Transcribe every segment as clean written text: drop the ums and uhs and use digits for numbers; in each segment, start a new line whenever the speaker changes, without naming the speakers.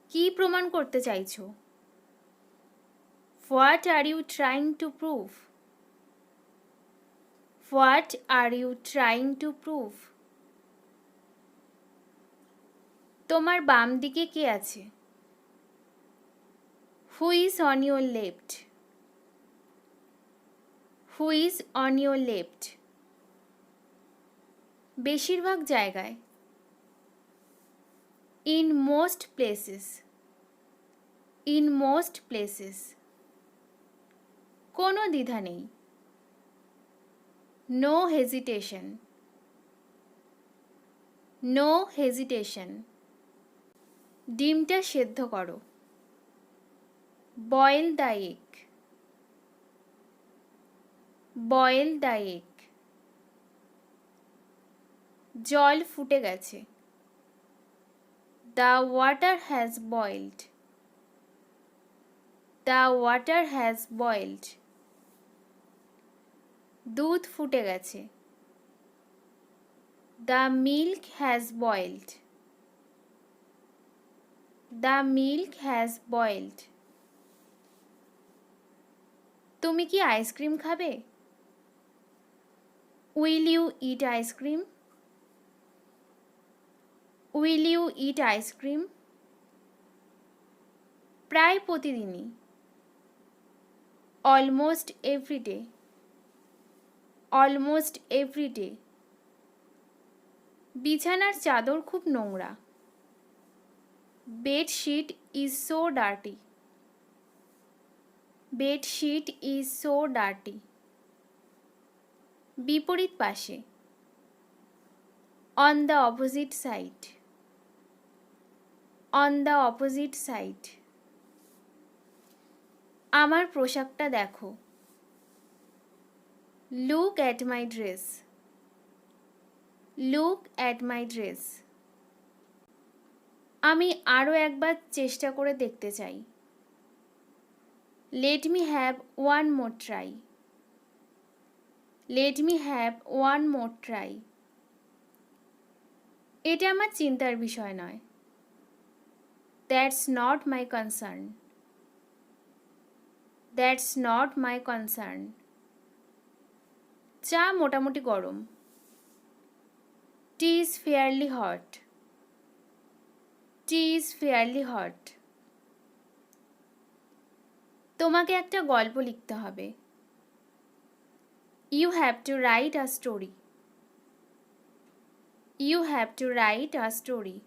কি প্রমাণ করতে চাইছো? What are you trying to prove? What are you trying to prove? তোমার বাম দিকে কে আছে? Who is on your left? Who is on your left? বেশিরভাগ জায়গায়। In most places. In most places. কোনো দ্বিধা নেই। No hesitation. No hesitation. ডিমটা সেদ্ধ করো। Boil the egg. Boil the egg. জল ফুটে গেছে। The water has boiled. The water has boiled. দুধ ফুটে গেছে। The milk has boiled. The milk has boiled. তুমি কি আইসক্রিম খাবে? Will you eat ice cream? Will you eat ice cream? প্রায় প্রতিদিনই। Almost everyday. Almost everyday. বিছানার চাদর খুব নোংরা। Bedsheet is so dirty. Bedsheet is so dirty. বিপরীত পাশে। On the opposite side. On the opposite side. আমার পোশাকটা দেখো। Look at my dress. Look at my dress. আমি আরও একবার চেষ্টা করে দেখতে চাই। Let me have one more try. Let me have one more try. এটা আমার চিন্তার বিষয় নয়। That's not my concern. That's not my concern. চা মোটামুটি গরম। Tea is fairly hot. Tea is fairly hot. তোমাকে একটা গল্প লিখতে হবে। You have to write a story. You have to write a story.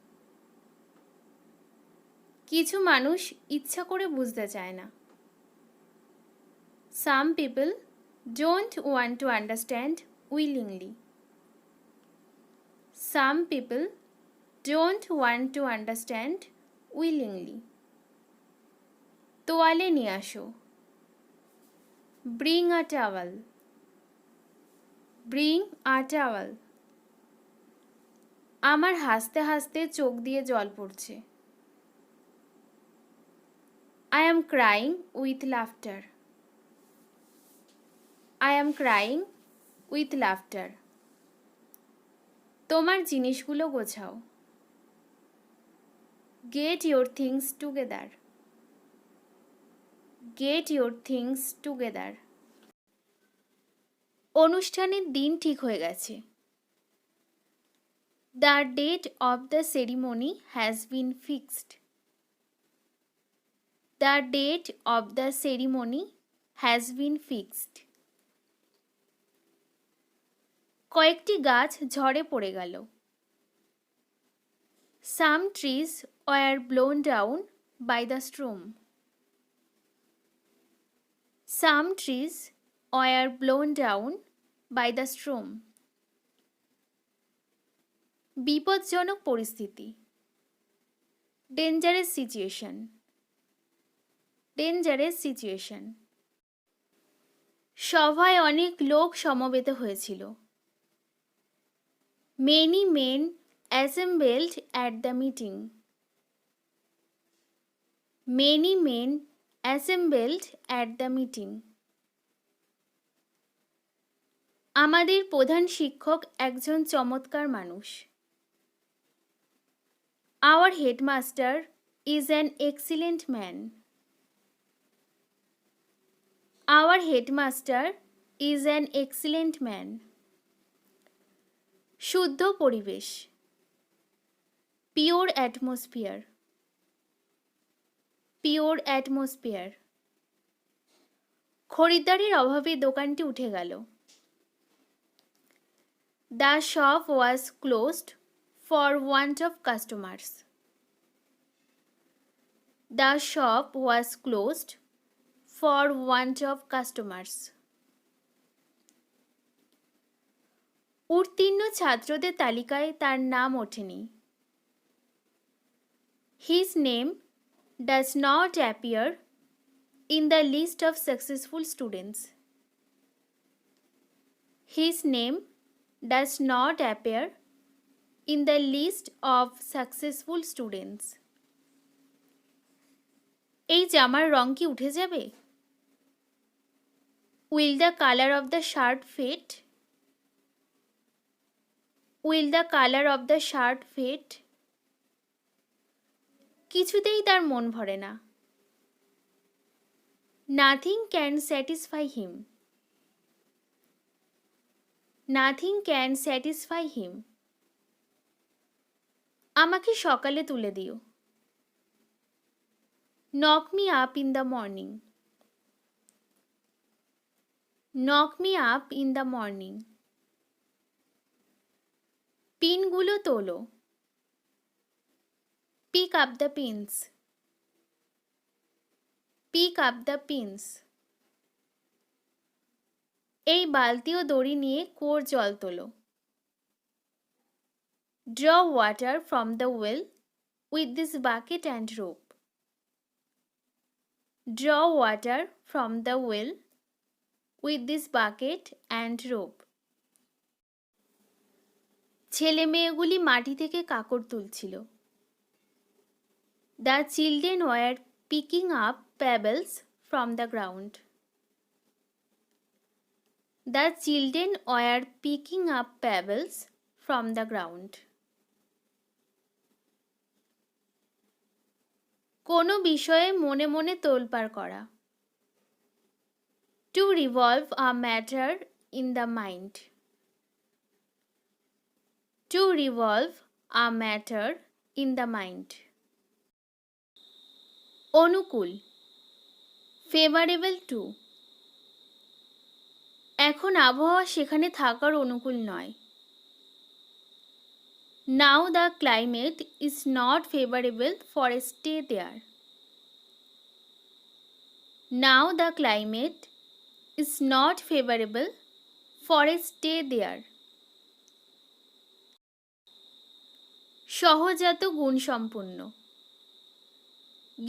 কিছু মানুষ ইচ্ছা করে বুঝতে চায় না। Some people don't want to understand willingly. Some people don't want to understand willingly. তোয়ালে নিয়ে আসো। ব্রিং আ টাওয়াল। ব্রিং আ টাওয়াল। আমার হাসতে হাসতে চোখ দিয়ে জল পড়ছে। I am crying with laughter. I am crying with laughter. তোমার জিনিসগুলো গোছাও। Get your things together. Get your things together. অনুষ্ঠানের দিন ঠিক হয়ে গেছে। The date of the ceremony has been fixed. The date of the ceremony has been fixed. কয়েকটি গাছ ঝড়ে পড়ে গেল। Some trees were blown down by the storm. Some trees were blown down by the storm. বিপজ্জনক পরিস্থিতি। Dangerous situation. Dangerous situation. সভায় অনেক লোক সমবেত হয়েছিল। Many men assembled at the meeting. Many men assembled at the meeting. আমাদের প্রধান শিক্ষক একজন চমৎকার মানুষ। Our headmaster is an excellent man. Our headmaster is an excellent man. শুদ্ধ পরিবেশ, pure atmosphere. Pure atmosphere. খরিদ্দারের অভাবে দোকানটি উঠে গেল। The shop was closed for want of customers. The shop was closed for want of customers. উত্তীর্ণ ছাত্রদের তালিকায় তার নাম ওঠেনি। His name does not appear in the list of successful students. His name does not appear in the list of successful students. এই জামার রং কি উঠে যাবে? Will the color of the shirt fade? Will the color of the shirt fade? কিছুতেই তার মন ভরে না। Nothing can satisfy him. Nothing can satisfy him. আমাকে সকালে তুলে দিও। Knock me up in the morning. Knock me up in the morning. পিনগুলো তোলো। Pick up the pins. Pick up the pins. এই বালতি ও দড়ি নিয়ে কুয়োর জল তোলো। Draw water from the well with this bucket and rope. Draw water from the well with this bucket and rope. ছেলে মেয়েগুলি মাটি থেকে কাকড় তুলছিল। The children were picking up pebbles from the ground. The children were picking up pebbles from the ground. কোনো বিষয়ে মনে মনে তোলপাড় করা। To revolve a matter in the mind. To revolve a matter in the mind. Anukul, favorable to. এখন আবহাওয়া সেখানে থাকার অনুকূল নয়। Now the climate is not favorable for a stay there. Now the climate is not favorable for a stay there. সহজাত গুণসম্পন্ন,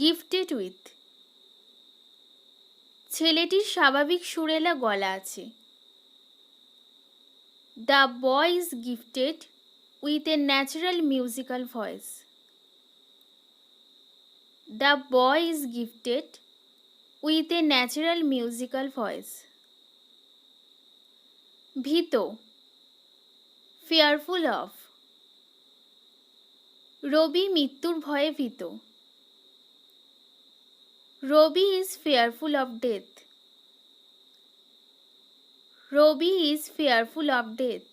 gifted with. ছেলেটির স্বাভাবিক সুরেলা গলা আছে। The boy is gifted with a natural musical voice. The boy is gifted with a natural musical voice. ভীত, fearful of. রবি মৃত্যুর ভয়ে ভীত। রবি is fearful of death. Rabi is fearful of death.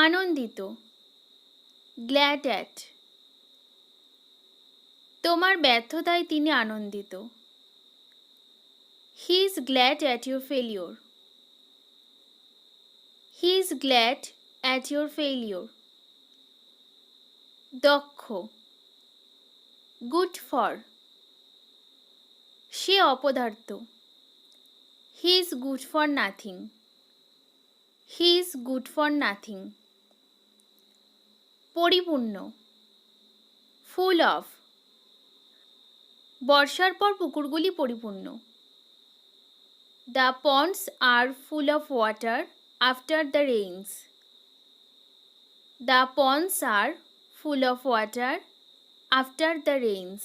আনন্দিত, glad at. তোমার ব্যর্থতায় তিনি আনন্দিত। He is glad at your failure. He is glad at your failure. দক্ষ, good for. সে অপদার্থ। He is good for nothing. He is good for nothing. পরিপূর্ণ, full of. বর্ষার পর পুকুরগুলি পরিপূর্ণ। The ponds are full of water after the rains. The ponds are full of water after the rains.